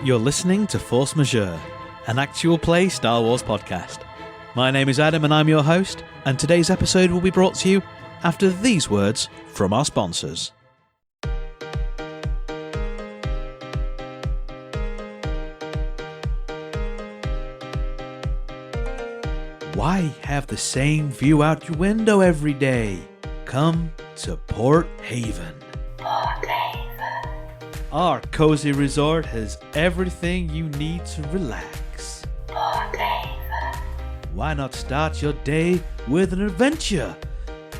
You're listening to Force Majeure, an actual play Star Wars podcast. My name is Adam and I'm your host, and today's episode will be brought to you after these words from our sponsors. Why have the same view out your window every day? Come to Port Haven. Port Haven. Our cozy resort has everything you need to relax. Port Haven. Why not start your day with an adventure?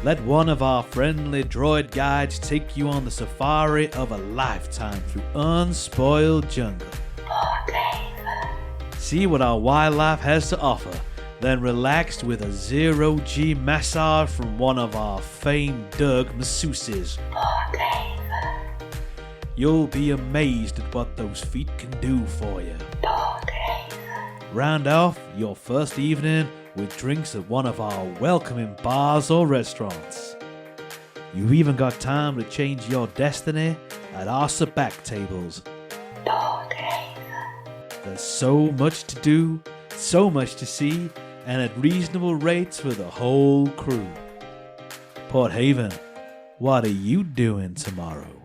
Let one of our friendly droid guides take you on the safari of a lifetime through unspoiled jungle. Port Haven. See what our wildlife has to offer, then relax with a 0G massage from one of our famed Doug masseuses. Port Haven. You'll be amazed at what those feet can do for you. Port Haven. Round off your first evening with drinks at one of our welcoming bars or restaurants. You've even got time to change your destiny at our sabacc tables. Port Haven. There's so much to do, so much to see, and at reasonable rates for the whole crew. Port Haven, what are you doing tomorrow?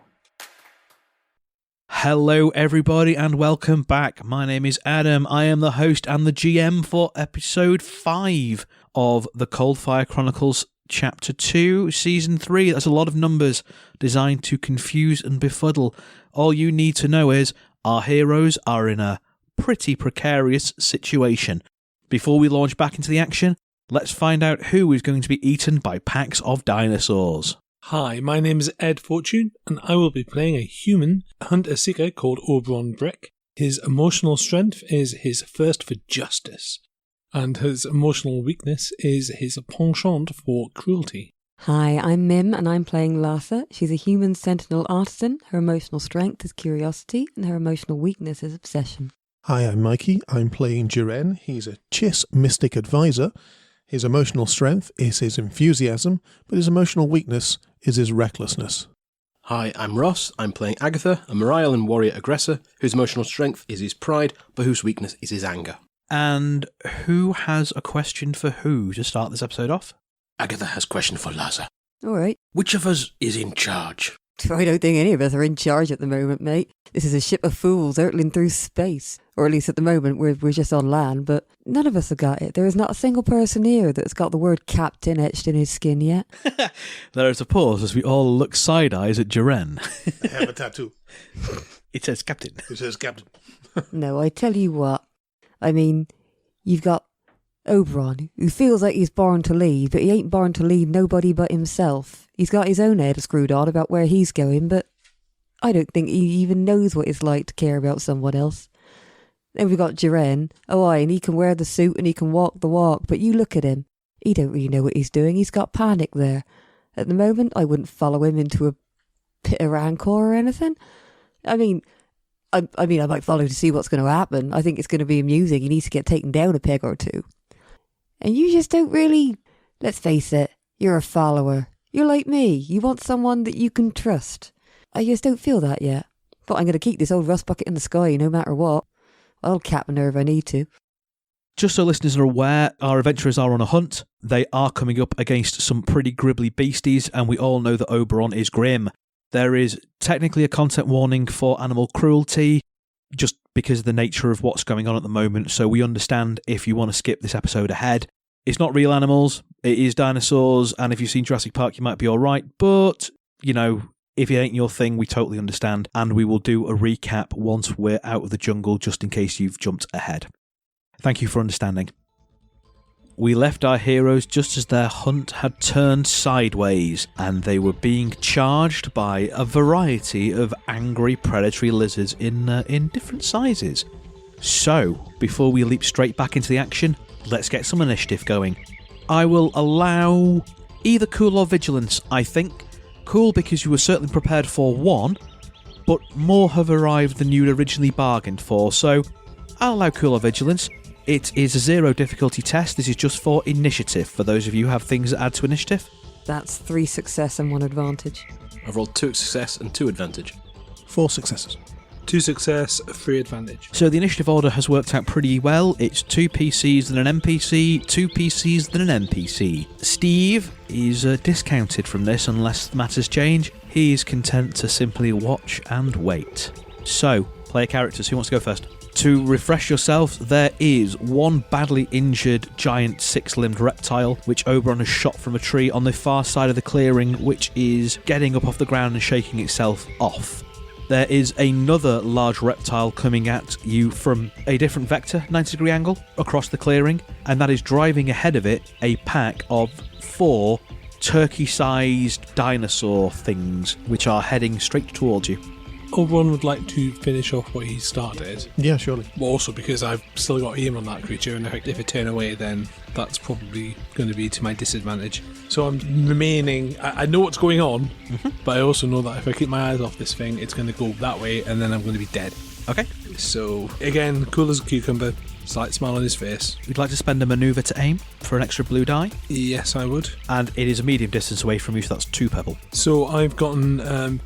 Hello everybody and welcome back. My name is Adam. I am the host and the GM for episode 5 of the Coldfire Chronicles chapter 2, season 3. That's a lot of numbers designed to confuse and befuddle. All you need to know is our heroes are in a pretty precarious situation. Before we launch back into the action, let's find out who is going to be eaten by packs of dinosaurs. Hi, my name is Ed Fortune, and I will be playing a human hunter-seeker called Oberon Brick. His emotional strength is his thirst for justice, and his emotional weakness is his penchant for cruelty. Hi, I'm Mim, and I'm playing Lhasa. She's a human sentinel artisan. Her emotional strength is curiosity, and her emotional weakness is obsession. Hi, I'm Mikey. I'm playing Jiren. He's a Chiss mystic advisor. His emotional strength is his enthusiasm, but his emotional weakness is his recklessness. Hi, I'm Ross. I'm playing Agatha, a Morailan warrior aggressor, whose emotional strength is his pride, but whose weakness is his anger. And who has a question for who to start this episode off? Agatha has a question for Lhasa. All right. Which of us is in charge? I don't think any of us are in charge at the moment, mate. This is a ship of fools hurtling through space. Or at least at the moment, we're just on land, but none of us have got it. There is not a single person here that's got the word captain etched in his skin yet. There is a pause as we all look side-eyes at Jiren. I have a tattoo. It says captain. It says captain. No, I tell you what. I mean, you've got Oberon, who feels like he's born to lead, but he ain't born to lead nobody but himself. He's got his own head screwed on about where he's going, but I don't think he even knows what it's like to care about someone else. Then we've got Jiren. Oh, aye, and he can wear the suit and he can walk the walk, but you look at him. He don't really know what he's doing. He's got panic there. At the moment, I wouldn't follow him into a pit of rancor or anything. I mean, I might follow to see what's going to happen. I think it's going to be amusing. He needs to get taken down a peg or two. And you just don't really... Let's face it, you're a follower. You're like me. You want someone that you can trust. I just don't feel that yet. But I'm going to keep this old rust bucket in the sky no matter what. I'll cap a nerve I need to. Just so listeners are aware, our adventurers are on a hunt. They are coming up against some pretty gribbly beasties, and we all know that Oberon is grim. There is technically a content warning for animal cruelty, just because of the nature of what's going on at the moment, so we understand if you want to skip this episode ahead. It's not real animals, it is dinosaurs, and if you've seen Jurassic Park you might be alright, but, you know, if it ain't your thing, we totally understand, and we will do a recap once we're out of the jungle, just in case you've jumped ahead. Thank you for understanding. We left our heroes just as their hunt had turned sideways, and they were being charged by a variety of angry predatory lizards in different sizes. So, before we leap straight back into the action, let's get some initiative going. I will allow either cool or vigilance, I think. Cool because you were certainly prepared for one, but more have arrived than you'd originally bargained for, so I'll allow cool or vigilance. It is a 0 difficulty test. This is just for initiative, for those of you who have things that add to initiative. That's 3 success and 1 advantage. I've rolled 2 success and 2 advantage. 4 successes. 2 success, 3 advantage. So the initiative order has worked out pretty well. It's 2 PCs then an NPC, 2 PCs then an NPC. Steve is discounted from this unless matters change. He is content to simply watch and wait. So, player characters, who wants to go first? To refresh yourself, there is one badly injured giant 6-limbed reptile which Oberon has shot from a tree on the far side of the clearing, which is getting up off the ground and shaking itself off. There is another large reptile coming at you from a different vector, 90-degree angle, across the clearing, and that is driving ahead of it a pack of 4 turkey-sized dinosaur things which are heading straight towards you. Oberon would like to finish off what he started. Yeah, surely. But also because I've still got aim on that creature, and if I turn away, then that's probably going to be to my disadvantage. So I'm remaining. I know what's going on, but I also know that if I keep my eyes off this thing, it's going to go that way, and then I'm going to be dead. Okay. So again, cool as a cucumber. Slight smile on his face. You'd like to spend a manoeuvre to aim for an extra blue die, Yes, I would. and it is a medium distance away from you, so that's 2 purple. So I've gotten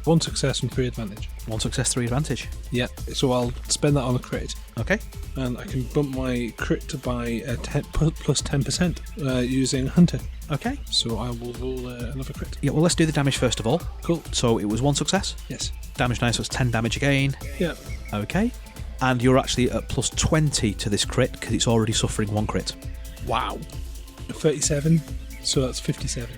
1 success and 3 advantage. 1 success, 3 advantage. Yeah. So I'll spend that on a crit, Okay. and I can bump my crit by a plus 10% using Hunter. Okay. So I will roll another crit. Yeah, well, let's do the damage first of all. Cool. So it was 1 success. Yes. Damage now, so it's 10 damage again. Yeah. Okay. And you're actually at plus 20 to this crit because it's already suffering 1 crit. Wow. 37. So that's 57.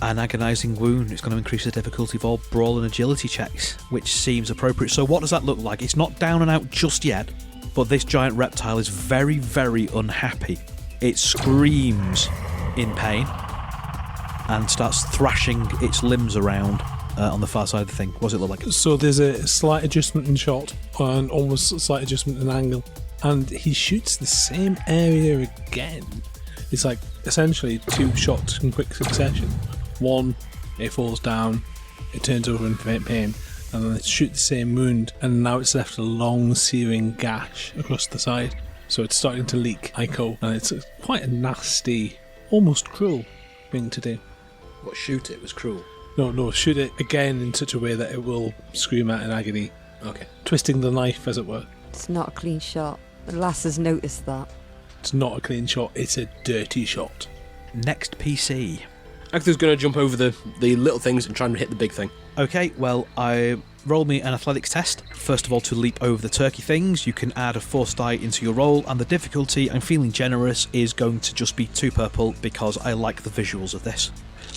An agonising wound. It's going to increase the difficulty of all brawl and agility checks, which seems appropriate. So what does that look like? It's not down and out just yet, but this giant reptile is very, very unhappy. It screams in pain and starts thrashing its limbs around on the far side of the thing. What does it look like? So there's a slight adjustment in shot, and almost a slight adjustment in angle, and he shoots the same area again. It's like essentially 2 shots in quick succession. One, it falls down, it turns over in pain, and then it shoots the same wound, and now it's left a long searing gash across the side. So it's starting to leak ico, and it's quite a nasty, almost cruel thing to do. What, shoot it was cruel? No, shoot it again in such a way that it will scream out in agony. Okay. Twisting the knife, as it were. It's not a clean shot. The lass has noticed that. It's not a clean shot, it's a dirty shot. Next PC. Agatha's going to jump over the little things and try and hit the big thing. Okay, well, I roll me an athletics test. First of all, to leap over the turkey things, you can add a force die into your roll, and the difficulty, I'm feeling generous, is going to just be 2 purple because I like the visuals of this.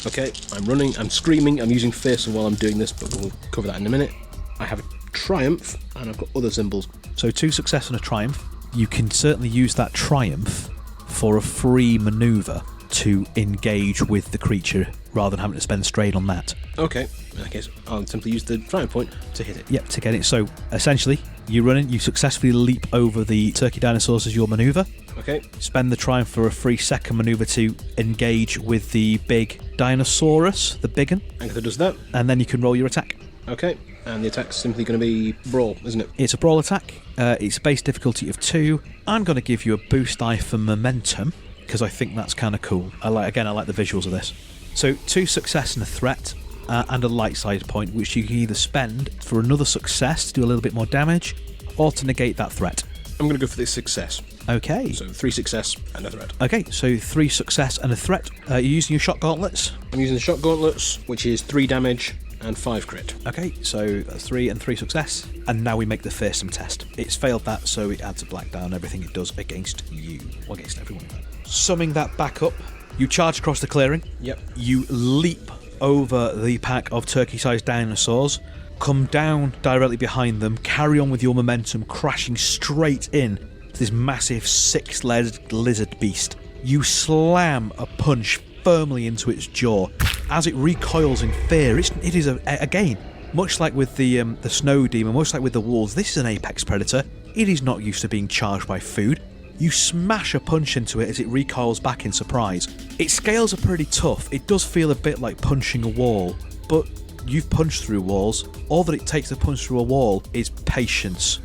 Okay, I'm running, I'm screaming, I'm using fearsome while I'm doing this, but we'll cover that in a minute. I have a triumph, and I've got other symbols. So 2 success and a triumph. You can certainly use that triumph for a free manoeuvre to engage with the creature rather than having to spend strain on that. Okay, in that case, I'll simply use the triumph point to hit it. Yep, to get it. So essentially, you run in, you successfully leap over the turkey dinosaurs as your manoeuvre. Okay. Spend the triumph for a free second manoeuvre to engage with the big Dinosaurus, the big one. Agatha does that. And then you can roll your attack. Okay, and the attack's simply going to be brawl, isn't it? It's a brawl attack. It's a base difficulty of 2. I'm going to give you a boost die for momentum because I think that's kind of cool. I like the visuals of this. So 2 success and a threat, and a light side point, which you can either spend for another success to do a little bit more damage, or to negate that threat. I'm going to go for this success. Okay. So 3 success and a threat. Okay, so 3 success and a threat. You're using your shot gauntlets. I'm using the shot gauntlets, which is 3 damage and 5 crit. Okay, so that's 3 and 3 success. And now we make the fearsome test. It's failed that, so it adds a black die on everything it does against you, or against everyone. Summing that back up, you charge across the clearing. Yep. You leap over the pack of turkey-sized dinosaurs, come down directly behind them, carry on with your momentum, crashing straight in to this massive 6-legged lizard beast. You slam a punch firmly into its jaw. As it recoils in fear, it is again, much like with the snow demon, much like with the wolves, this is an apex predator. It is not used to being charged by food. You smash a punch into it as it recoils back in surprise. Its scales are pretty tough. It does feel a bit like punching a wall, but you've punched through walls. All that it takes to punch through a wall is patience.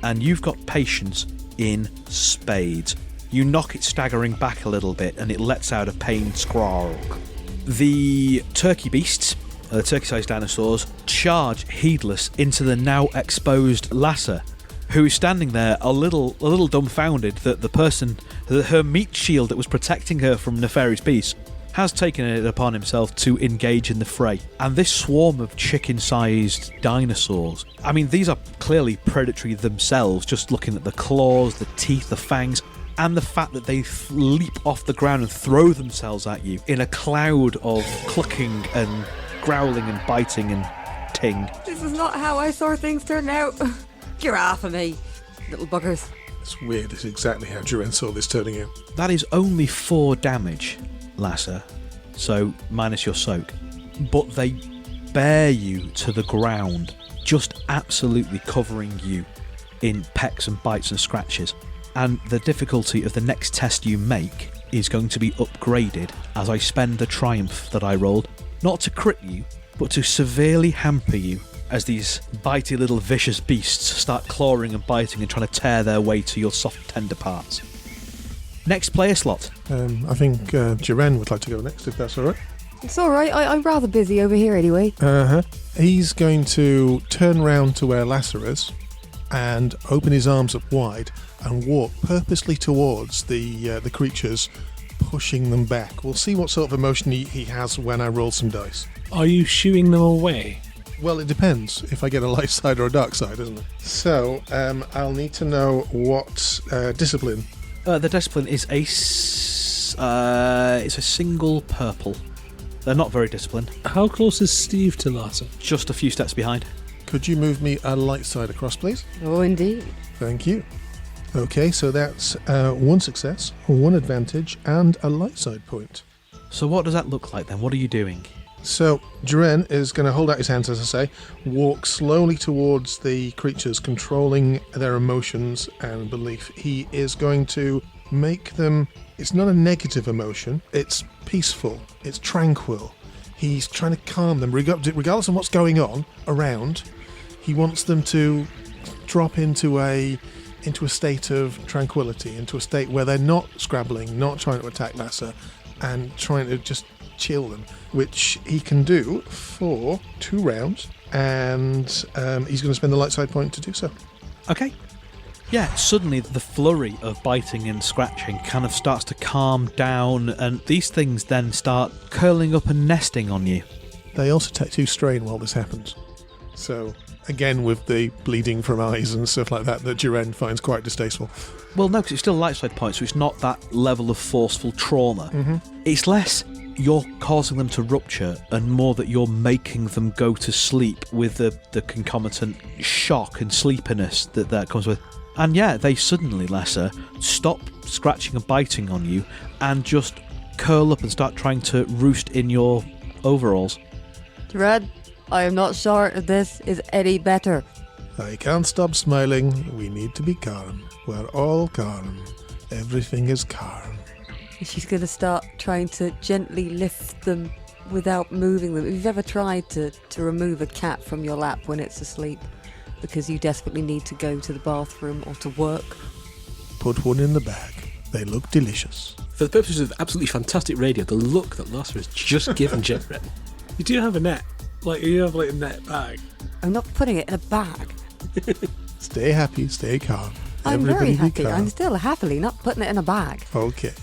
And you've got patience in spades. You knock it staggering back a little bit and it lets out a pained squawk. The turkey beasts the turkey-sized dinosaurs, charge heedless into the now exposed Lasser, who is standing there a little dumbfounded that the person, her meat shield that was protecting her from nefarious beasts, has taken it upon himself to engage in the fray. And this swarm of chicken-sized dinosaurs, I mean, these are clearly predatory themselves, just looking at the claws, the teeth, the fangs, and the fact that they leap off the ground and throw themselves at you in a cloud of clucking and growling and biting and ting. This is not how I saw things turn out. You're off of me, little buggers. It's weird. It's exactly how Jiren saw this turning out. That is only 4 damage, Lasser, so minus your soak. But they bear you to the ground, just absolutely covering you in pecks and bites and scratches. And the difficulty of the next test you make is going to be upgraded as I spend the triumph that I rolled, not to crit you, but to severely hamper you as these bitey little vicious beasts start clawing and biting and trying to tear their way to your soft, tender parts. Next player slot. I think Jiren would like to go next, if that's all right. It's alright, I'm rather busy over here anyway. He's going to turn round to where Lasser is and open his arms up wide and walk purposely towards the creatures, pushing them back. We'll see what sort of emotion he has when I roll some dice. Are you shooing them away? Well, it depends if I get a light side or a dark side, isn't it? So, I'll need to know what discipline. The discipline is it's a single purple. They're not very disciplined. How close is Steve to Lasser? Just a few steps behind. Could you move me a light side across, please? Oh, indeed. Thank you. Okay, so that's 1 success, 1 advantage, and a light side point. So what does that look like then? What are you doing? So, Jiren is going to hold out his hands, as I say, walk slowly towards the creatures, controlling their emotions and belief. He is going to make them... It's not a negative emotion, it's peaceful, it's tranquil. He's trying to calm them, regardless of what's going on around. He wants them to drop into a state of tranquility, into a state where they're not scrabbling, not trying to attack Lasser, and trying to just chill them, which he can do for 2 rounds, and he's going to spend the light side point to do so. Okay. Yeah, suddenly the flurry of biting and scratching kind of starts to calm down, and these things then start curling up and nesting on you. They also take 2 strain while this happens. So, again, with the bleeding from eyes and stuff like that Jiren finds quite distasteful. Well, no, because it's still light side point, so it's not that level of forceful trauma. Mm-hmm. It's less you're causing them to rupture and more that you're making them go to sleep with the concomitant shock and sleepiness that comes with. And yeah, they suddenly, Lasser, stop scratching and biting on you and just curl up and start trying to roost in your overalls. Red, I am not sure if this is any better. I can't stop smiling. We need to be calm. We're all calm. Everything is calm. She's going to start trying to gently lift them without moving them. If you've ever tried to remove a cat from your lap when it's asleep because you desperately need to go to the bathroom or to work, Put one in the bag. They look delicious. For the purposes of absolutely fantastic radio, the look that Lasser has just given Jiren. You do have a net. You have a net bag. I'm not putting it in a bag. Stay happy, stay calm. I'm very Everybody be happy. calm. I'm still happily not putting it in a bag. Okay.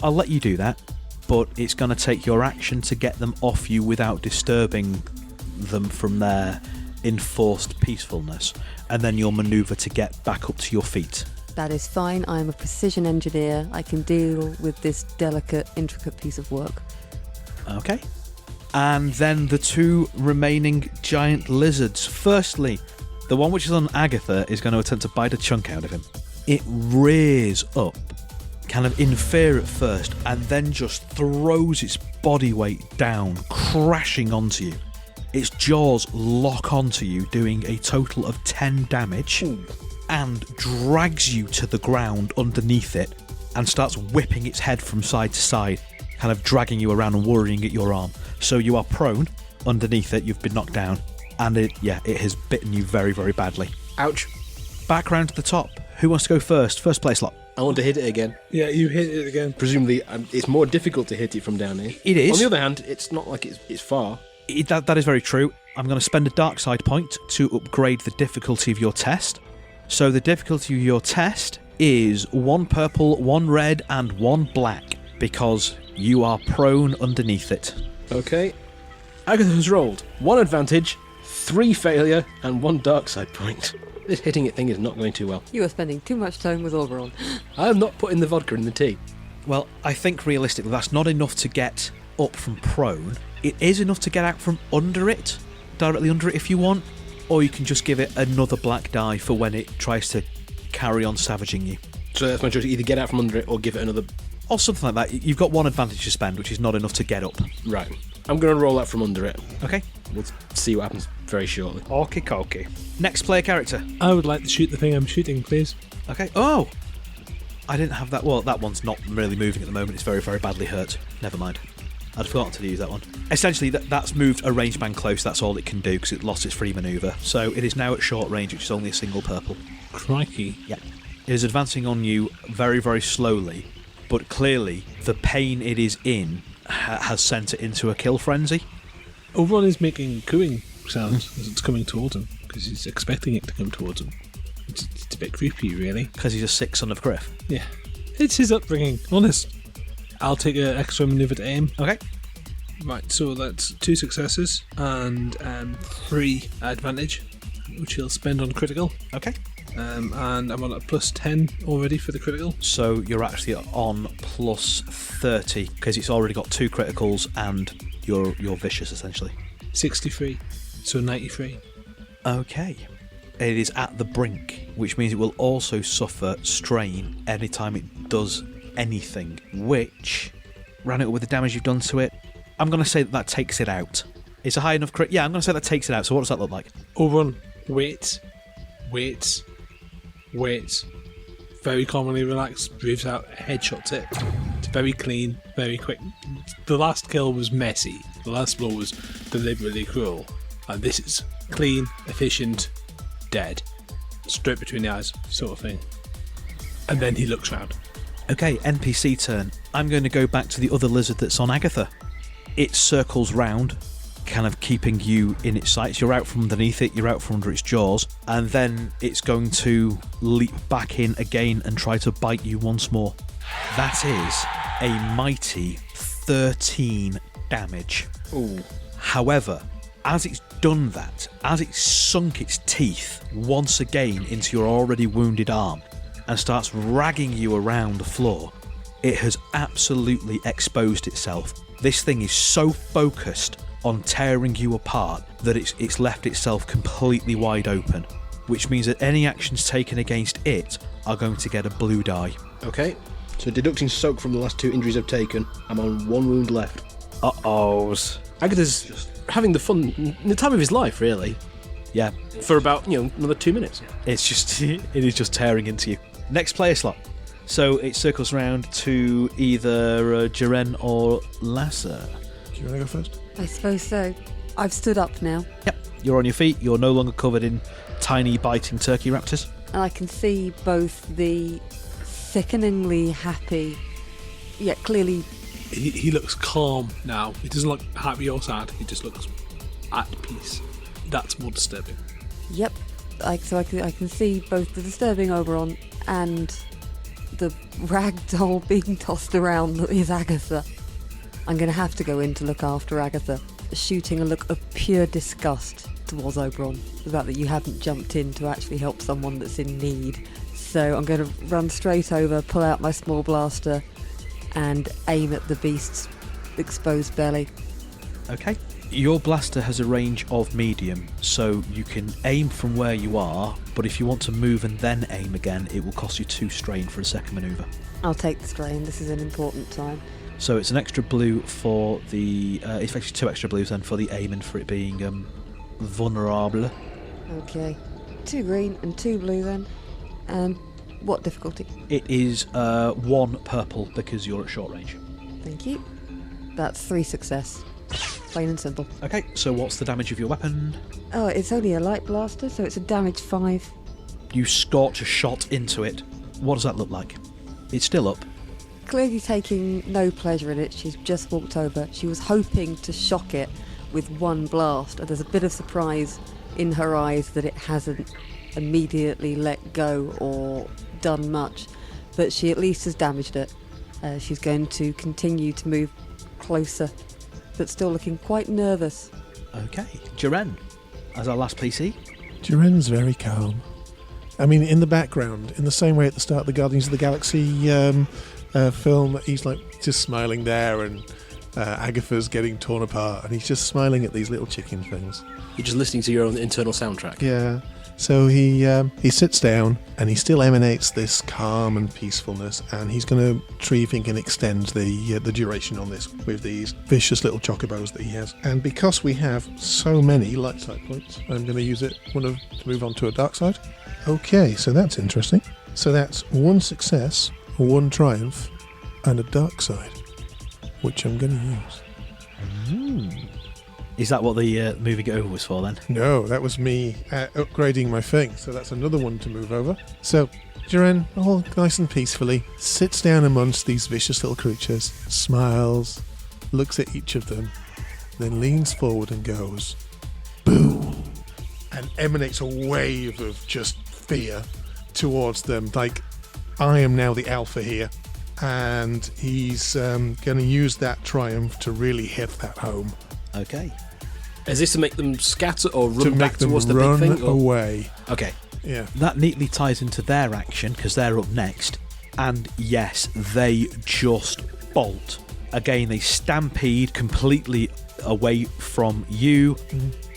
I'll let you do that, but it's going to take your action to get them off you without disturbing them from their enforced peacefulness, and then you'll manoeuvre to get back up to your feet. That is fine. I'm a precision engineer. I can deal with this delicate, intricate piece of work. Okay. And then the 2 remaining giant lizards. Firstly, the one which is on Agatha is going to attempt to bite a chunk out of him. It rears up, kind of in fear at first, and then just throws its body weight down, crashing onto you. Its jaws lock onto you, doing a total of 10 damage, and drags you to the ground underneath it, and starts whipping its head from side to side, kind of dragging you around and worrying at your arm. So you are prone underneath it, you've been knocked down, and it has bitten you very, very badly. Ouch. Back round to the top. Who wants to go first? First place slot. I want to hit it again. Yeah, you hit it again. Presumably, it's more difficult to hit it from down here. It is. On the other hand, it's not like it's far. That is very true. I'm going to spend a dark side point to upgrade the difficulty of your test. So the difficulty of your test is 1 purple, 1 red, and 1 black, because you are prone underneath it. Okay. Agatha has rolled 1 advantage, 3 failure, and 1 dark side point. This hitting it thing is not going too well. You are spending too much time with Oberon. I am not putting the vodka in the tea. Well, I think realistically that's not enough to get up from prone. It is enough to get out from under it, directly under it if you want, or you can just give it another black die for when it tries to carry on savaging you. So that's my choice, either get out from under it or give it another... Or something like that. You've got 1 advantage to spend, which is not enough to get up. Right. I'm going to roll out from under it. Okay. We'll see what happens very shortly. Okay. Next player character. I would like to shoot the thing I'm shooting, please. Okay. Oh! I didn't have that. Well, that one's not really moving at the moment. It's very, very badly hurt. Never mind. I'd forgotten to use that one. Essentially, that's moved a ranged man close. That's all it can do because it lost its free manoeuvre. So it is now at short range, which is only a single purple. Crikey. Yeah. It is advancing on you very, very slowly, but clearly the pain it is in has sent it into a kill frenzy. Oberon is making cooing sounds as it's coming towards him, because he's expecting it to come towards him. It's a bit creepy, really. Because he's a sick son of Griff. Yeah. It's his upbringing, honest. I'll take an extra manoeuvre to aim. Okay. Right, so that's 2 successes and 3 advantage, which he'll spend on critical. Okay. And I'm on a plus 10 already for the critical. So you're actually on plus 30 because it's already got 2 criticals and you're vicious essentially. 63, so 93. Okay. It is at the brink, which means it will also suffer strain anytime it does anything, which, ran it with the damage you've done to it, I'm going to say that takes it out. It's a high enough crit. Yeah, I'm going to say that takes it out. So what does that look like? Oberon waits. Very calmly relaxed, breathes out, headshots it. It's very clean, very quick. The last kill was messy. The last blow was deliberately cruel. And this is clean, efficient, dead. Straight between the eyes, sort of thing. And then he looks round. Okay, NPC turn. I'm going to go back to the other lizard that's on Agatha. It circles round, kind of keeping you in its sights. You're out from underneath it, you're out from under its jaws, and then it's going to leap back in again and try to bite you once more. That is a mighty 13 damage. Ooh. However, as it's done that, as it's sunk its teeth once again into your already wounded arm and starts ragging you around the floor, it has absolutely exposed itself. This thing is so focused on tearing you apart that it's left itself completely wide open, which means that any actions taken against it are going to get a blue die. Okay, so deducting soak from the last 2 injuries I've taken, I'm on 1 wound left. Uh-ohs. Agatha's just having the time of his life, really. Yeah. For about, another 2 minutes. It is just tearing into you. Next player slot. So it circles round to either Jiren or Lasser. Do you want to go first? I suppose so. I've stood up now, Yep. You're on your feet. You're no longer covered in tiny biting turkey raptors. and I can see both the sickeningly happy, yet clearly He looks calm now. He doesn't look happy or sad. He just looks at peace. That's more disturbing. Yep. I can see both the disturbing Oberon and the ragdoll being tossed around that is Agatha. I'm going to have to go in to look after Agatha, shooting a look of pure disgust towards Oberon. The fact that you haven't jumped in to actually help someone that's in need. So I'm going to run straight over, pull out my small blaster, and aim at the beast's exposed belly. Okay. Your blaster has a range of medium, so you can aim from where you are, but if you want to move and then aim again, it will cost you 2 strain for a second manoeuvre. I'll take the strain, this is an important time. So it's an extra blue for the... it's actually 2 extra blues then for the aim and for it being vulnerable. Okay. 2 green and 2 blue then. And what difficulty? It is 1 purple because you're at short range. Thank you. That's 3 success. Plain and simple. Okay, so what's the damage of your weapon? Oh, it's only a light blaster, so it's a damage 5. You scorch a shot into it. What does that look like? It's still up. Clearly taking no pleasure in it, she's just walked over. She was hoping to shock it with one blast, and there's a bit of surprise in her eyes that it hasn't immediately let go or done much, but she at least has damaged it. She's going to continue to move closer, but still looking quite nervous. Okay. Jiren, as our last PC. Jiren's very calm. I mean, in the background, in the same way at the start of the Guardians of the Galaxy film, he's like just smiling there, and Agatha's getting torn apart, and he's just smiling at these little chicken things. You're just listening to your own internal soundtrack. Yeah. So he sits down, and he still emanates this calm and peacefulness, and he's going to try if he can extend the duration on this with these vicious little chocobos that he has. And because we have so many light side points, I'm going to use it to move on to a dark side. Okay, so that's interesting. So that's 1 success, 1 triumph, and a dark side, which I'm going to use. Is that what the moving it over was for then? No, that was me upgrading my thing, so that's another one to move over. So, Jiren, all nice and peacefully, sits down amongst these vicious little creatures, smiles, looks at each of them, then leans forward and goes, boom, and emanates a wave of just fear towards them, like, I am now the alpha here. And he's going to use that triumph to really hit that home. Okay. Is this to make them scatter or run To back make them towards the run big thing? Or? away. Okay. Yeah. That neatly ties into their action because they're up next. And yes, they just bolt. Again, they stampede completely away from you,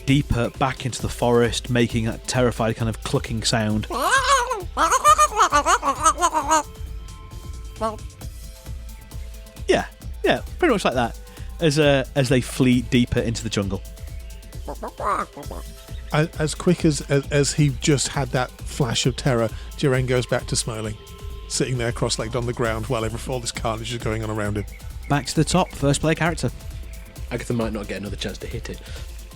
deeper back into the forest, making that terrified kind of clucking sound. Yeah, pretty much like that. As they flee deeper into the jungle. As quick as he just had that flash of terror, Jiren goes back to smiling, sitting there cross-legged on the ground while all this carnage is going on around him. Back to the top, first player character. Agatha might not get another chance to hit it.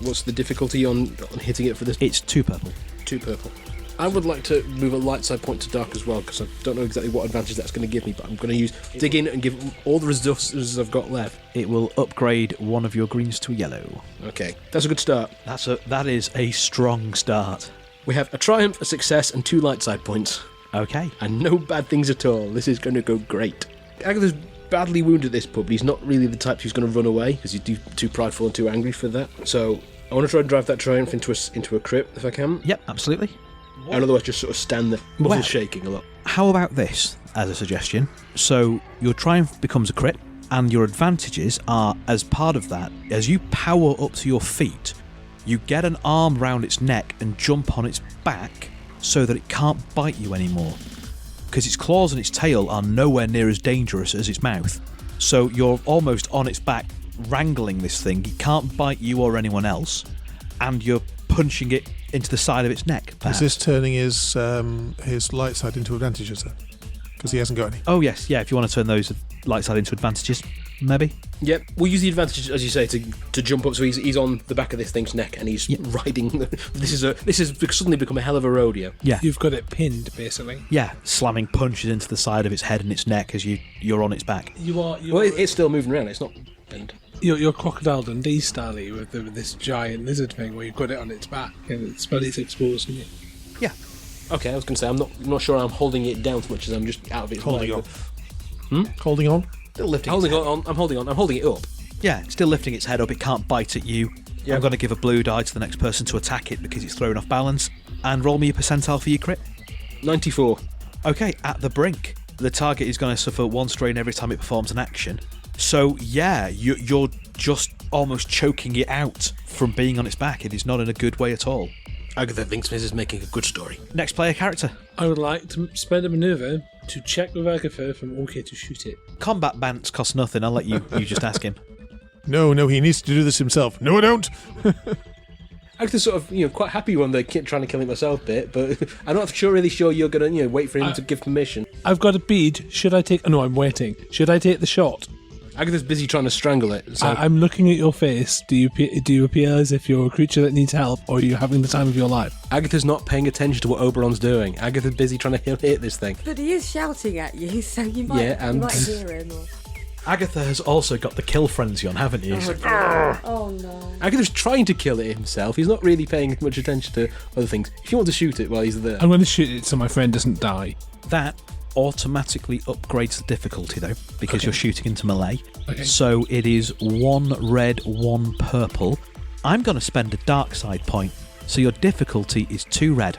What's the difficulty on hitting it for this? It's 2 purple. 2 purple. I would like to move a light side point to dark as well, because I don't know exactly what advantage that's going to give me, but I'm going to use dig in and give all the resources I've got left. It will upgrade one of your greens to a yellow. Okay, that's a good start. That is a strong start. We have a triumph, a success, and 2 light side points. Okay. And no bad things at all. This is going to go great. Agatha's badly wounded this pub, but he's not really the type who's going to run away, because he's too prideful and too angry for that. So I want to try and drive that triumph into a crit, if I can. Yep, absolutely. And otherwise just sort of stand there, muscles Well, shaking a lot. How about this as a suggestion? So your triumph becomes a crit, and your advantages are, as part of that, as you power up to your feet, you get an arm round its neck and jump on its back so that it can't bite you anymore. Because its claws and its tail are nowhere near as dangerous as its mouth. So you're almost on its back wrangling this thing. It can't bite you or anyone else, and you're punching it into the side of its neck. Is this turning his light side into advantages then? Because he hasn't got any. Oh yes, yeah, if you want to turn those light side into advantages, maybe. Yep, we'll use the advantage, as you say, to jump up. So he's on the back of this thing's neck, and he's riding. This has suddenly become a hell of a rodeo. Yeah. You've got it pinned, basically. Yeah, slamming punches into the side of its head and its neck as you're on its back. Well, it's still moving around. It's not pinned. You're Crocodile Dundee style with this giant lizard thing where you've got it on its back and its belly's exposed. And Yeah. Okay, I was going to say I'm not sure I'm holding it down as much as I'm just out of its Holding way. on. Holding on. Still lifting. I'm holding it up. Yeah, still lifting its head up. It can't bite at you. Yeah. I'm going to give a blue die to the next person to attack it because it's thrown off balance. And roll me a percentile for your crit. 94. Okay, at the brink. The target is going to suffer 1 strain every time it performs an action. So, yeah, you're just almost choking it out from being on its back. It is not in a good way at all. Agatha thinks this is making a good story. Next player character. I would like to spend a manoeuvre to check with Agatha if I'm okay to shoot it. Combat bants cost nothing. I'll let you just ask him. No, he needs to do this himself. No, I don't. Agatha's sort of, quite happy when they're trying to kill him myself bit, but I'm not really sure you're going to, wait for him to give permission. I've got a bead. Should I take... No, I'm waiting. Should I take the shot? Agatha's busy trying to strangle it. So. I'm looking at your face. Do you appear as if you're a creature that needs help, or are you having the time of your life? Agatha's not paying attention to what Oberon's doing. Agatha's busy trying to hit this thing. But he is shouting at you, so you might, Yeah, and- you might hear him. Or... Agatha has also got the kill frenzy on, haven't you? Oh no. Agatha's trying to kill it himself. He's not really paying much attention to other things. If you want to shoot it while he's there. I'm going to shoot it so my friend doesn't die. That automatically upgrades the difficulty, though, because you're shooting into melee. Okay. So it is 1 red, 1 purple. I'm going to spend a dark side point, so your difficulty is 2 red,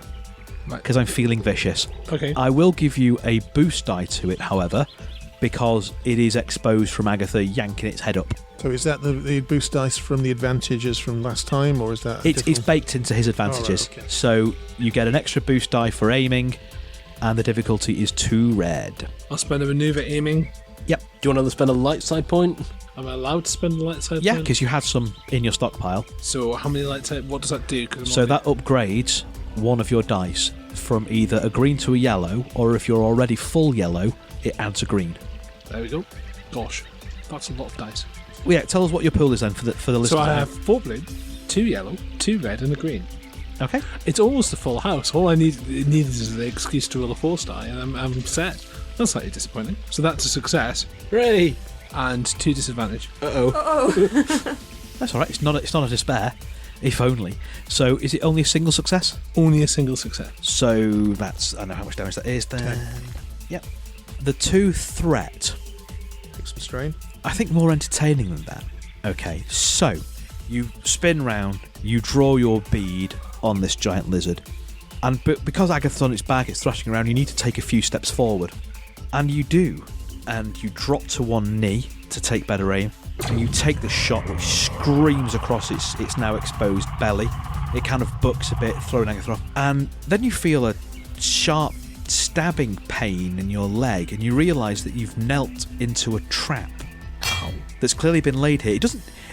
Right. because I'm feeling vicious. Okay. I will give you a boost die to it, however, because it is exposed from Agatha yanking its head up. So is that the boost dice from the advantages from last time, or is that... It's baked into his advantages. Oh, right, okay. So you get an extra boost die for aiming, and the difficulty is 2 red. I'll spend a maneuver aiming. Yep. Do you want to spend a light side point? Am I allowed to spend a light side Yeah, point? because you had some in your stockpile. So how many light side... What does that do? 'Cause I'm So already- that upgrades one of your dice from either a green to a yellow, or if you're already full yellow, it adds a green. There we go. Gosh, that's a lot of dice. Well, yeah, tell us what your pool is then for the list. So I have 4 blue, 2 yellow, 2 red, and a green. Okay. It's almost a full house. All I needed is the excuse to roll a 4 star, and I'm set. That's slightly disappointing. So that's a success Hooray! and 2 disadvantage. Uh-oh. That's all right. It's not a despair, if only. So is it only a single success? Only a single success. So that's, I know how much damage that is then. Yep. The 2 threat, Take some strain. I think more entertaining than that. Okay, so you spin round, you draw your bead on this giant lizard, and because Agatha's on its back, it's thrashing around, you need to take a few steps forward. And you do, and you drop to one knee to take better aim, and you take the shot which screams across its now exposed belly. It kind of bucks a bit, throwing Agatha off, and then you feel a sharp stabbing pain in your leg, and you realise that you've knelt into a trap that's clearly been laid here.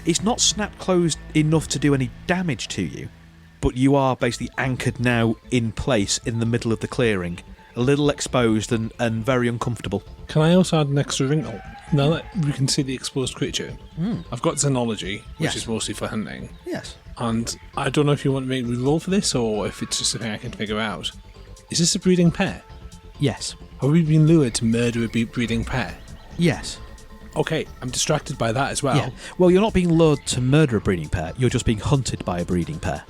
It's not snap closed enough to do any damage to you, but you are basically anchored now in place in the middle of the clearing, a little exposed and very uncomfortable. Can I also add an extra wrinkle? Now that we can see the exposed creature, I've got Xenology, which Yes. is mostly for hunting. Yes. And I don't know if you want to make me roll for this or if it's just something I can figure out. Is this a breeding pair? Yes. Have we been lured to murder a breeding pair? Yes. Okay, I'm distracted by that as well. Yeah. Well, you're not being lured to murder a breeding pair. You're just being hunted by a breeding pair.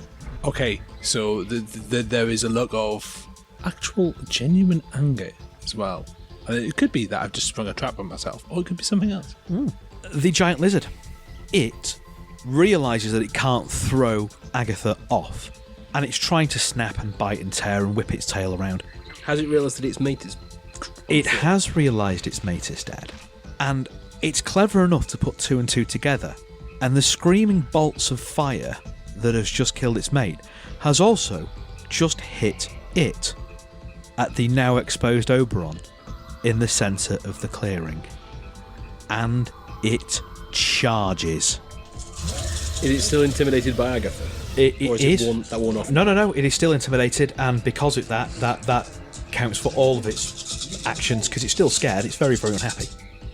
Okay, so there is a look of actual genuine anger as well. And it could be that I've just sprung a trap on myself, or it could be something else. The giant lizard. It realises that it can't throw Agatha off, and it's trying to snap and bite and tear and whip its tail around. Has it realised that its mate is... It has realised its mate is dead, and it's clever enough to put 2 and 2 together, and the screaming bolts of fire that has just killed its mate has also just hit it at the now exposed Oberon in the centre of the clearing. And it charges. Is it still intimidated by Agatha? It Or is is. it that one off? No, it is still intimidated, and because of that counts for all of its actions, because it's still scared, it's very, very unhappy.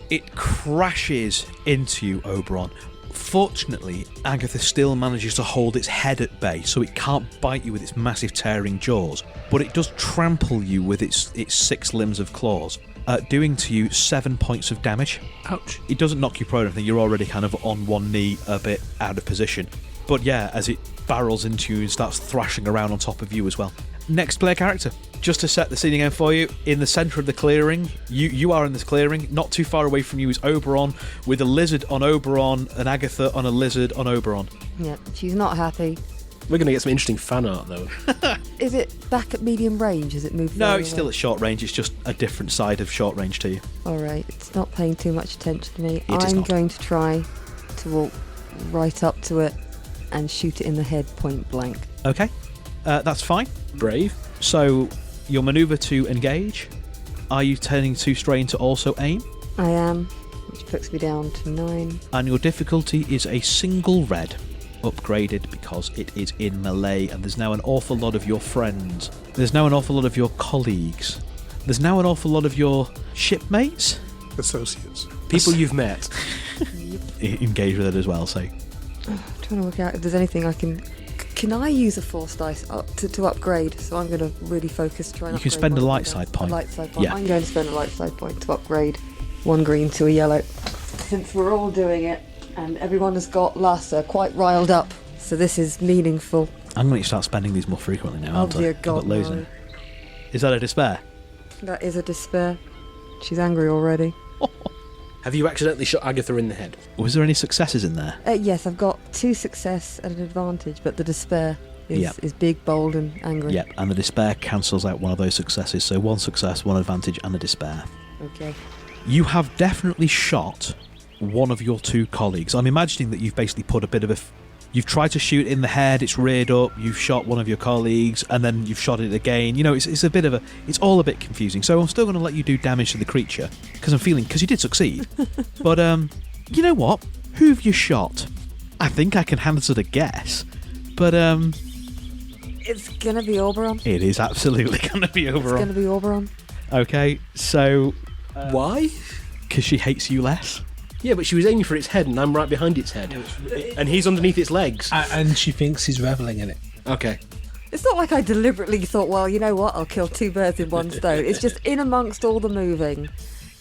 It crashes into you, Oberon. Fortunately, Agatha still manages to hold its head at bay, so it can't bite you with its massive tearing jaws, but it does trample you with its 6 limbs of claws, doing to you 7 points of damage. Ouch. It doesn't knock you prone or anything, you're already kind of on one knee, a bit out of position. But yeah, as it barrels into you and starts thrashing around on top of you as well. Next player character. Just to set the scene again for you, in the centre of the clearing, you are in this clearing, not too far away from you is Oberon, with a lizard on Oberon, and Agatha on a lizard on Oberon. Yeah, she's not happy. We're going to get some interesting fan art, though. Is it back at medium range? Has it moved? No, further it's still away? at short range, it's just a different side of short range to you. Alright, it's not paying too much attention to me. It is I'm not. going to try to walk right up to it and shoot it in the head point blank. Okay, that's fine. Brave. So, your manoeuvre to engage. Are you turning 2 strain to also aim? I am, which puts me down to 9. And your difficulty is a single red, upgraded because it is in melee, and there's now an awful lot of your friends. There's now an awful lot of your colleagues. There's now an awful lot of your shipmates. Associates. People you've met. Engage with it as well, so. I'm trying to work out if there's anything I can... Can I use a force dice to upgrade? So I'm going to really focus trying to You can upgrade spend a one light of them. side point. A light side point. Yeah. I'm going to spend a light side point to upgrade 1 green to a yellow. since we're all doing it, and everyone has got Lassa quite riled up, so this is meaningful. I'm going to start spending these more frequently now, Oh aren't I? dear I've God, got loads no. in. Is that a despair? That is a despair. She's angry already. Have you accidentally shot Agatha in the head? Was there any successes in there? Yes, I've got 2 success and an advantage, but the despair is big, bold, and angry. Yep, and the despair cancels out one of those successes, so 1 success, 1 advantage, and a despair. Okay. You have definitely shot one of your 2 colleagues. I'm imagining that you've basically put a bit of a... You've tried to shoot in the head, it's reared up, you've shot one of your colleagues, and then you've shot it again. You know, it's a bit of a... It's all a bit confusing, so I'm still going to let you do damage to the creature, because you did succeed. But, you know what? Who have you shot? I think I can hazard a guess, but, It's gonna be Oberon. it is absolutely going to be It's Oberon. gonna be Oberon. Okay, so... Why? Because she hates you less? Yeah, but she was aiming for its head, and I'm right behind its head. And he's underneath its legs. And she thinks he's reveling in it. Okay. It's not like I deliberately thought, well, you know what, I'll kill 2 birds in one stone. It's just in amongst all the moving,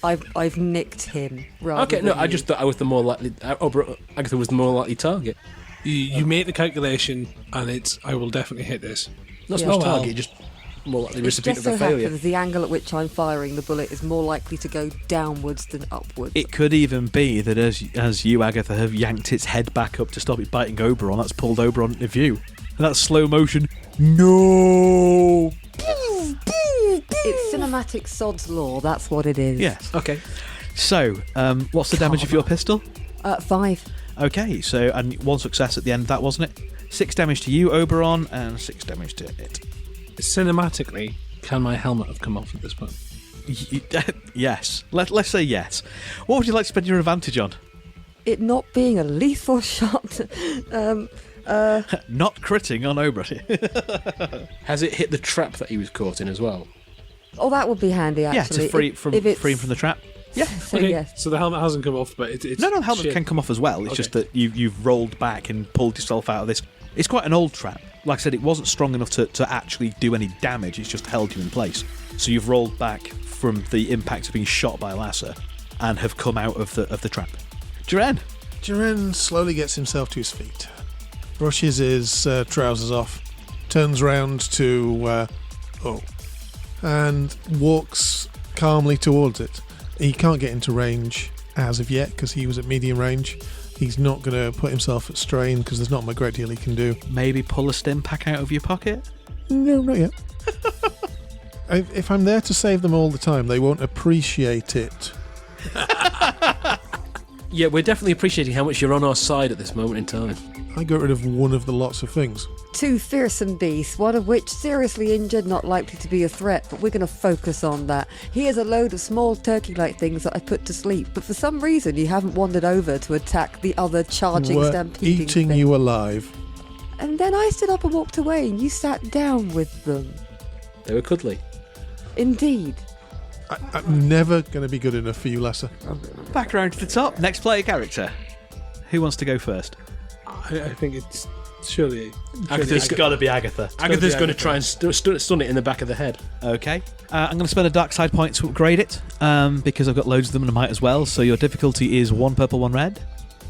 I've nicked him. Okay, no, I just thought I was the more likely... Agatha was the more likely target. You make the calculation, and it's, I will definitely hit this. Not so Yeah. much Oh, well. target, just more likely It recipient just of a so failure. happens the angle at which I'm firing the bullet is more likely to go downwards than upwards. It could even be that as you, Agatha, have yanked its head back up to stop it biting Oberon, that's pulled Oberon into view. And that's slow motion. No! It's cinematic sod's law, that's what it is. Yes. Okay. So, what's the damage of your pistol? 5. Okay, so, and 1 success at the end of that, wasn't it? 6 damage to you, Oberon, and 6 damage to it. Cinematically, can my helmet have come off at this point? Yes. Let's say yes. What would you like to spend your advantage on? It not being a lethal shot. Not critting on Oberon. Has it hit the trap that he was caught in as well? Oh, that would be handy, Yeah, actually. to free If him it's- from the trap. Yeah. So Okay, yes. so the helmet hasn't come off, but it's No, the helmet shit. can come off as well. It's Okay. just that you've rolled back and pulled yourself out of this. It's quite an old trap. Like I said, it wasn't strong enough to actually do any damage. It's just held you in place. So you've rolled back from the impact of being shot by Lassa and have come out of the trap. Jiren. Jiren slowly gets himself to his feet, brushes his trousers off, turns round to and walks calmly towards it. He can't get into range as of yet because he was at medium range. He's not going to put himself at strain because there's not a great deal he can do. Maybe pull a stim pack out of your pocket? No, not yet. If I'm there to save them all the time, they won't appreciate it. Yeah, we're definitely appreciating how much you're on our side at this moment in time. I got rid of one of the lots of things. 2 fearsome beasts, one of which seriously injured, not likely to be a threat, but we're going to focus on that. Here's a load of small turkey-like things that I put to sleep, but for some reason you haven't wandered over to attack the other charging, We're stampeding eating thing. you alive. And then I stood up and walked away, and you sat down with them. They were cuddly. Indeed. I'm never going to be good enough for you, Lassa. Back around to the top. Next player character. Who wants to go first? I think it's surely... Agatha's got to be Agatha. Agatha's going to try and stun it in the back of the head. Okay. I'm going to spend a dark side point to upgrade it because I've got loads of them and I might as well. So your difficulty is 1 purple, 1 red.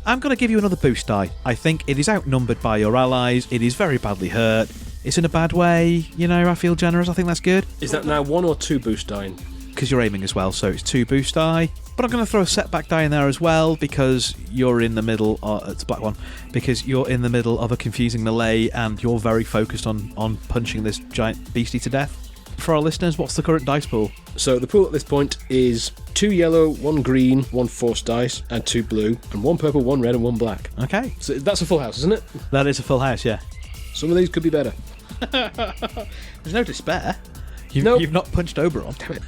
I'm going to give you another boost die. I think it is outnumbered by your allies. It is very badly hurt. It's in a bad way. You know, I feel generous. I think that's good. Is that now 1 or 2 boost dying? Because you're aiming as well, so it's 2 boost die. But I'm going to throw a setback die in there as well because you're in the middle. It's a black one because you're in the middle of a confusing melee and you're very focused on punching this giant beastie to death. For our listeners, what's the current dice pool? So the pool at this point is 2 yellow, 1 green, 1 force dice, and 2 blue, and 1 purple, 1 red, and 1 black. Okay, So that's a full house, isn't it? that is a full house. Yeah. Some of these could be better. There's no despair. Nope. You've not punched Oberon. Damn it.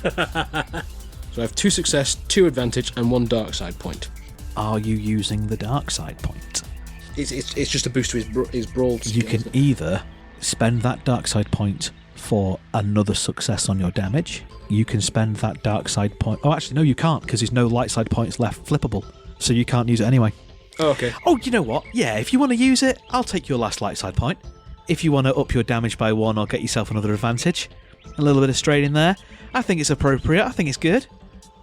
So I have 2 success, 2 advantage, and 1 dark side point. Are you using the dark side point? It's just a boost to his brawl. You can either spend that dark side point for another success on your damage. You can spend that dark side point. Oh, actually, no, you can't because there's no light side points left flippable. So you can't use it anyway. Oh, okay. Oh, you know what? Yeah, if you want to use it, I'll take your last light side point. If you want to up your damage by 1 or get yourself another advantage, a little bit of strain in there. I think it's appropriate. I think it's good.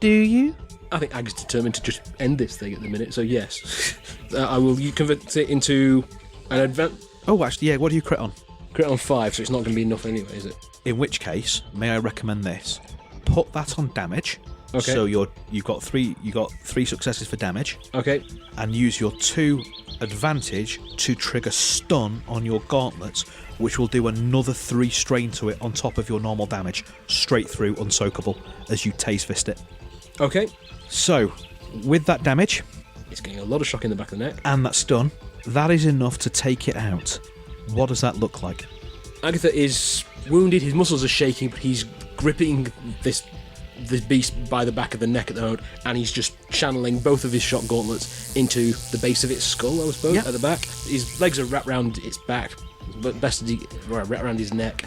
Do you? I think Ag's determined to just end this thing at the minute, so yes. I will convert it into an advance. Oh, actually, yeah, what do you crit on? Crit on 5, so it's not going to be enough anyway, is it? In which case, may I recommend this? Put that on damage. Okay. So you've got three successes for damage. Okay. And use your 2 advantage to trigger stun on your gauntlets, which will do another 3 strain to it on top of your normal damage, straight through, unsoakable, as you taste fist it. Okay. So, with that damage, it's getting a lot of shock in the back of the neck, and that stun, that is enough to take it out. What does that look like? Agatha is wounded, his muscles are shaking, but he's gripping this beast by the back of the neck at the moment, and he's just channeling both of his shock gauntlets into the base of its skull, I suppose, at the back. His legs are wrapped around its back, but best wrapped around its neck,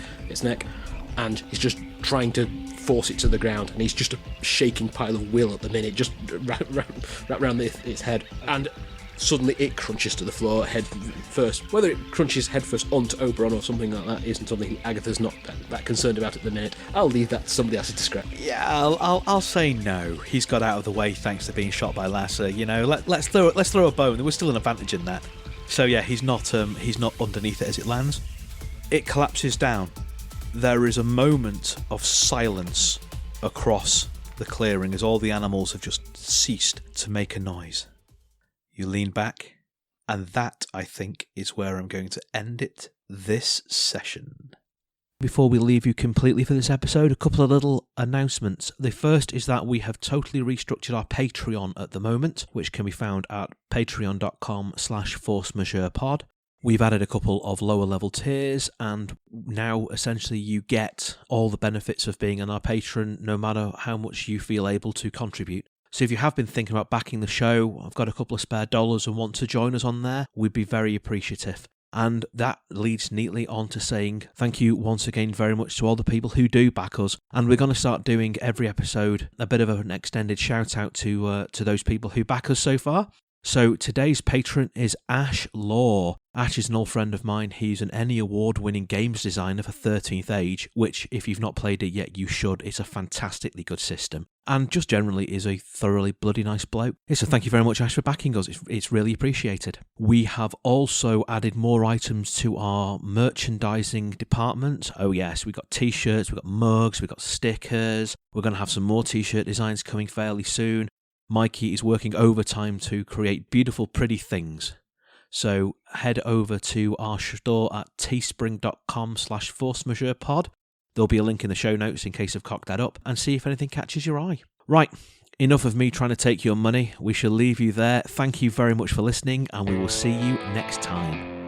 and he's just trying to force it to the ground, and he's just a shaking pile of will at the minute, just wrapped around its head, and suddenly it crunches to the floor head first. Whether it crunches head first onto Oberon or something like that isn't something Agatha's not that concerned about at the minute. I'll leave that to somebody else's discretion. Yeah, I'll say no. He's got out of the way thanks to being shot by Lasser. You know, let's throw a bone. There was still an advantage in that. So yeah, he's not underneath it as it lands. It collapses down. There is a moment of silence across the clearing as all the animals have just ceased to make a noise. You lean back, and that, I think, is where I'm going to end it this session. Before we leave you completely for this episode, a couple of little announcements. The first is that we have totally restructured our Patreon at the moment, which can be found at patreon.com/forcemajeurepod. We've added a couple of lower level tiers, and now essentially you get all the benefits of being on our Patreon, no matter how much you feel able to contribute. So if you have been thinking about backing the show, I've got a couple of spare dollars and want to join us on there, we'd be very appreciative. And that leads neatly on to saying thank you once again very much to all the people who do back us. And we're going to start doing every episode a bit of an extended shout out to those people who back us so far. So today's patron is Ash Law. Ash is an old friend of mine. He's an Emmy award-winning games designer for 13th Age, which, if you've not played it yet, you should. It's a fantastically good system. And just generally is a thoroughly bloody nice bloke. So thank you very much, Ash, for backing us. It's really appreciated. We have also added more items to our merchandising department. Oh yes, we've got t-shirts, we've got mugs, we've got stickers. We're going to have some more t-shirt designs coming fairly soon. Mikey is working overtime to create beautiful, pretty things. So head over to our store at teespring.com/forcemajeurepod. There'll be a link in the show notes in case I've cocked that up, and see if anything catches your eye. Right, enough of me trying to take your money. We shall leave you there. Thank you very much for listening, and we will see you next time.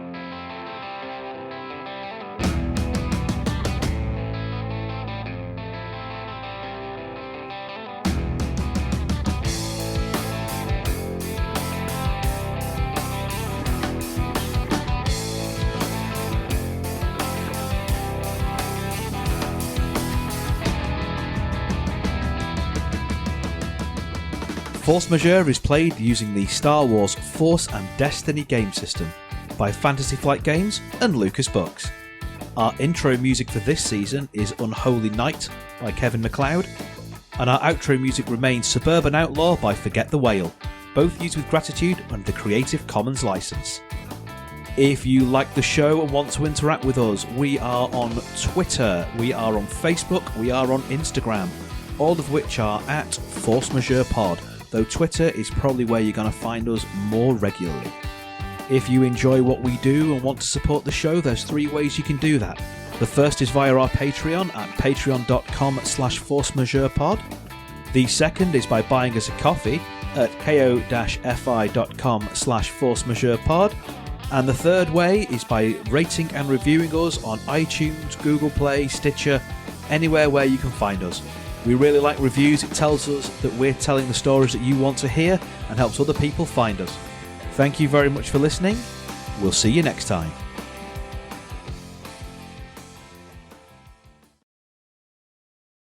Force Majeure is played using the Star Wars Force and Destiny game system by Fantasy Flight Games and Lucas Books. Our intro music for this season is Unholy Night by Kevin MacLeod, and our outro music remains Suburban Outlaw by Forget the Whale, both used with gratitude under the Creative Commons license. If you like the show and want to interact with us, we are on Twitter, we are on Facebook, we are on Instagram, all of which are at Force Majeure Pod, though Twitter is probably where you're going to find us more regularly. If you enjoy what we do and want to support the show, there's 3 ways you can do that. The first is via our Patreon at patreon.com/forcemajeurepod. The second is by buying us a coffee at ko-fi.com/forcemajeurepod. And the third way is by rating and reviewing us on iTunes, Google Play, Stitcher, anywhere where you can find us. We really like reviews. It tells us that we're telling the stories that you want to hear and helps other people find us. Thank you very much for listening. We'll see you next time.